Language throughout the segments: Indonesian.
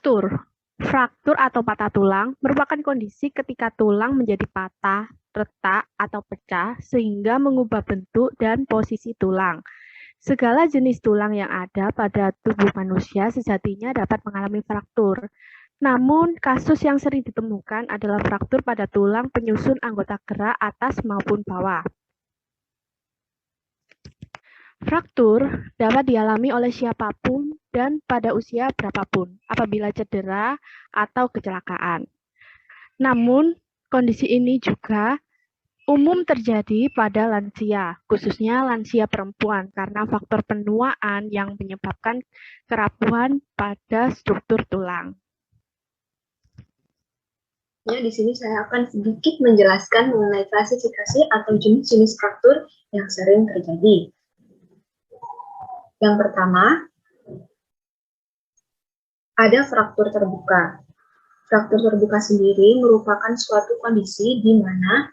Fraktur. Fraktur atau patah tulang merupakan kondisi ketika tulang menjadi patah, retak, atau pecah sehingga mengubah bentuk dan posisi tulang. Segala jenis tulang yang ada pada tubuh manusia sejatinya dapat mengalami fraktur. Namun, kasus yang sering ditemukan adalah fraktur pada tulang penyusun anggota gerak atas maupun bawah. Fraktur dapat dialami oleh siapapun dan pada usia berapapun apabila cedera atau kecelakaan. Namun, kondisi ini juga umum terjadi pada lansia, khususnya lansia perempuan karena faktor penuaan yang menyebabkan kerapuhan pada struktur tulang. Di sini saya akan sedikit menjelaskan mengenai klasifikasi atau jenis-jenis fraktur yang sering terjadi. Yang pertama, ada fraktur terbuka. Fraktur terbuka sendiri merupakan suatu kondisi di mana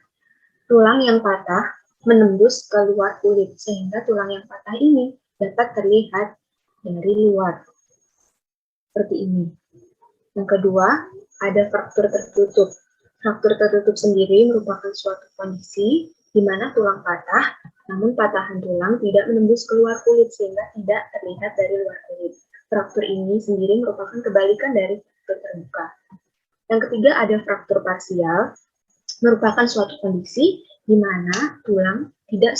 tulang yang patah menembus ke luar kulit, sehingga tulang yang patah ini dapat terlihat dari luar. Seperti ini. Yang kedua, ada fraktur tertutup. Fraktur tertutup sendiri merupakan suatu kondisi di mana tulang patah, namun patahan tulang tidak menembus keluar kulit sehingga tidak terlihat dari luar kulit. Fraktur ini sendiri merupakan kebalikan dari fraktur terbuka. Yang ketiga ada fraktur parsial, merupakan suatu kondisi di mana tulang tidak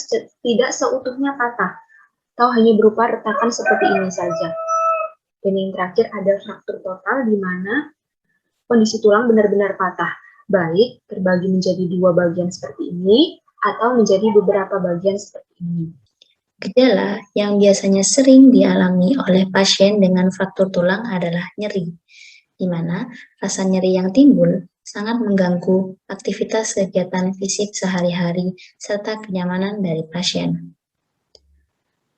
seutuhnya patah, atau hanya berupa retakan seperti ini saja. Dan yang terakhir ada fraktur total di mana kondisi tulang benar-benar patah, baik terbagi menjadi dua bagian seperti ini, atau menjadi beberapa bagian seperti ini. Gejala yang biasanya sering dialami oleh pasien dengan fraktur tulang adalah nyeri, di mana rasa nyeri yang timbul sangat mengganggu aktivitas kegiatan fisik sehari-hari serta kenyamanan dari pasien.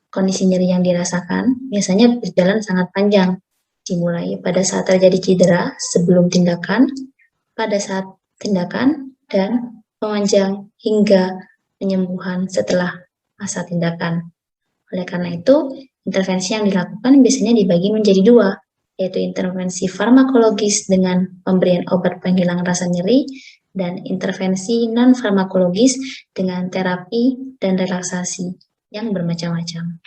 Kondisi nyeri yang dirasakan biasanya berjalan sangat panjang, dimulai pada saat terjadi cedera sebelum tindakan, pada saat tindakan, dan memanjang hingga penyembuhan setelah masa tindakan. Oleh karena itu, intervensi yang dilakukan biasanya dibagi menjadi dua, yaitu intervensi farmakologis dengan pemberian obat penghilang rasa nyeri, dan intervensi non-farmakologis dengan terapi dan relaksasi yang bermacam-macam.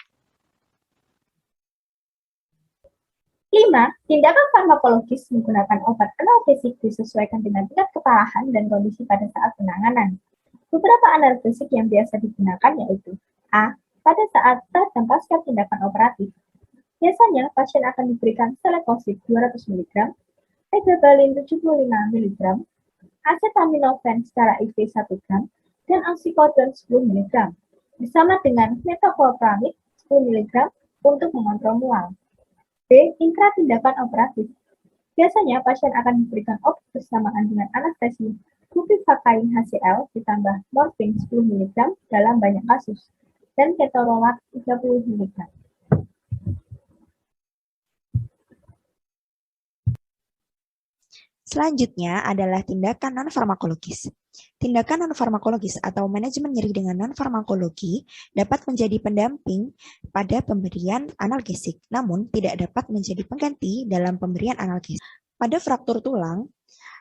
5. Tindakan farmakologis menggunakan obat analgesik disesuaikan dengan tingkat keparahan dan kondisi pada saat penanganan. Beberapa analgesik yang biasa digunakan yaitu A. Pada saat dan pasca tindakan operatif. Biasanya pasien akan diberikan selecosid 200 mg, pregabalin 75 mg, acetaminophen secara IV 1 gram, dan oxycodone 10 mg, bersama dengan metoclopramid 10 mg untuk mengontrol mual. B. Intratindakan operatif. Biasanya pasien akan diberikan obat bersamaan dengan anestesi bupivacain HCl ditambah morfin 10 mg dalam banyak kasus, dan ketorolac 30 mg. Selanjutnya adalah tindakan non-farmakologis. Tindakan non-farmakologis atau manajemen nyeri dengan non-farmakologi dapat menjadi pendamping pada pemberian analgesik, namun tidak dapat menjadi pengganti dalam pemberian analgesik. Pada fraktur tulang,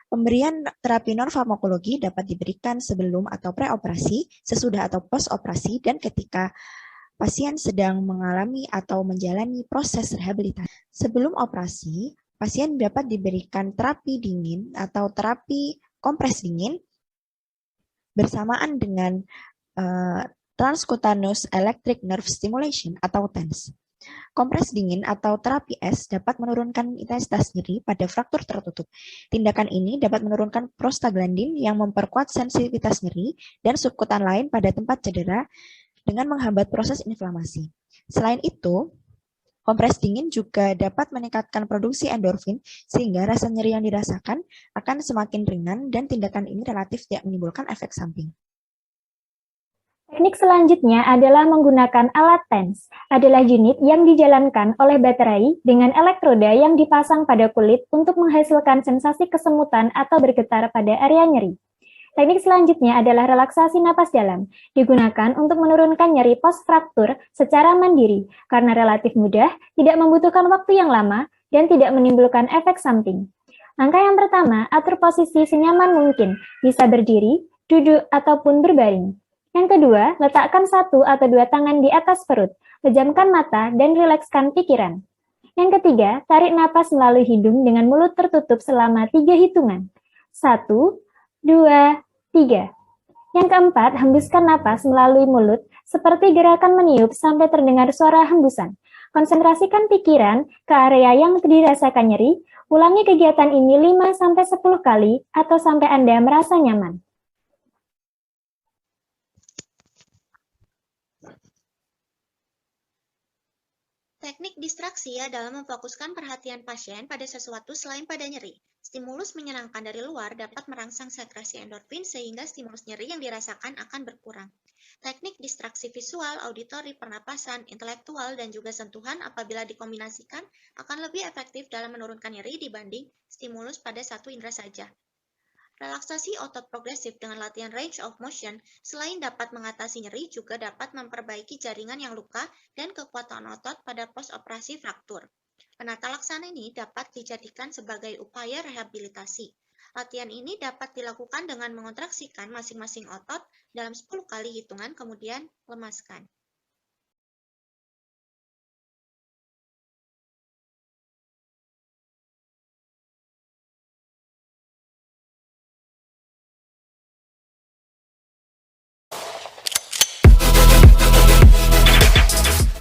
pemberian terapi non-farmakologi dapat diberikan sebelum atau preoperasi, sesudah atau post-operasi, dan ketika pasien sedang mengalami atau menjalani proses rehabilitasi. Sebelum operasi, pasien dapat diberikan terapi dingin atau terapi kompres dingin bersamaan dengan transcutaneous electric nerve stimulation atau TENS. Kompres dingin atau terapi es dapat menurunkan intensitas nyeri pada fraktur tertutup. Tindakan ini dapat menurunkan prostaglandin yang memperkuat sensitivitas nyeri dan subkutan lain pada tempat cedera dengan menghambat proses inflamasi. Selain itu, kompres dingin juga dapat meningkatkan produksi endorfin sehingga rasa nyeri yang dirasakan akan semakin ringan dan tindakan ini relatif tidak menimbulkan efek samping. Teknik selanjutnya adalah menggunakan alat TENS. Adalah unit yang dijalankan oleh baterai dengan elektroda yang dipasang pada kulit untuk menghasilkan sensasi kesemutan atau bergetar pada area nyeri. Teknik selanjutnya adalah relaksasi napas dalam, digunakan untuk menurunkan nyeri post-fraktur secara mandiri, karena relatif mudah, tidak membutuhkan waktu yang lama, dan tidak menimbulkan efek samping. Langkah yang pertama, atur posisi senyaman mungkin, bisa berdiri, duduk, ataupun berbaring. Yang kedua, letakkan 1 atau 2 tangan di atas perut, pejamkan mata, dan rilekskan pikiran. Yang ketiga, tarik napas melalui hidung dengan mulut tertutup selama 3 hitungan. 1, 2, 3. Yang keempat, hembuskan napas melalui mulut seperti gerakan meniup sampai terdengar suara hembusan. Konsentrasikan pikiran ke area yang dirasakan nyeri. Ulangi kegiatan ini 5-10 kali atau sampai Anda merasa nyaman. Teknik distraksi adalah memfokuskan perhatian pasien pada sesuatu selain pada nyeri. Stimulus menyenangkan dari luar dapat merangsang sekresi endorfin sehingga stimulus nyeri yang dirasakan akan berkurang. Teknik distraksi visual, auditori, pernapasan, intelektual, dan juga sentuhan apabila dikombinasikan akan lebih efektif dalam menurunkan nyeri dibanding stimulus pada satu indera saja. Relaksasi otot progresif dengan latihan range of motion selain dapat mengatasi nyeri juga dapat memperbaiki jaringan yang luka dan kekuatan otot pada post-operasi fraktur. Penata laksana ini dapat dijadikan sebagai upaya rehabilitasi. Latihan ini dapat dilakukan dengan mengontraksikan masing-masing otot dalam 10 kali hitungan kemudian lemaskan.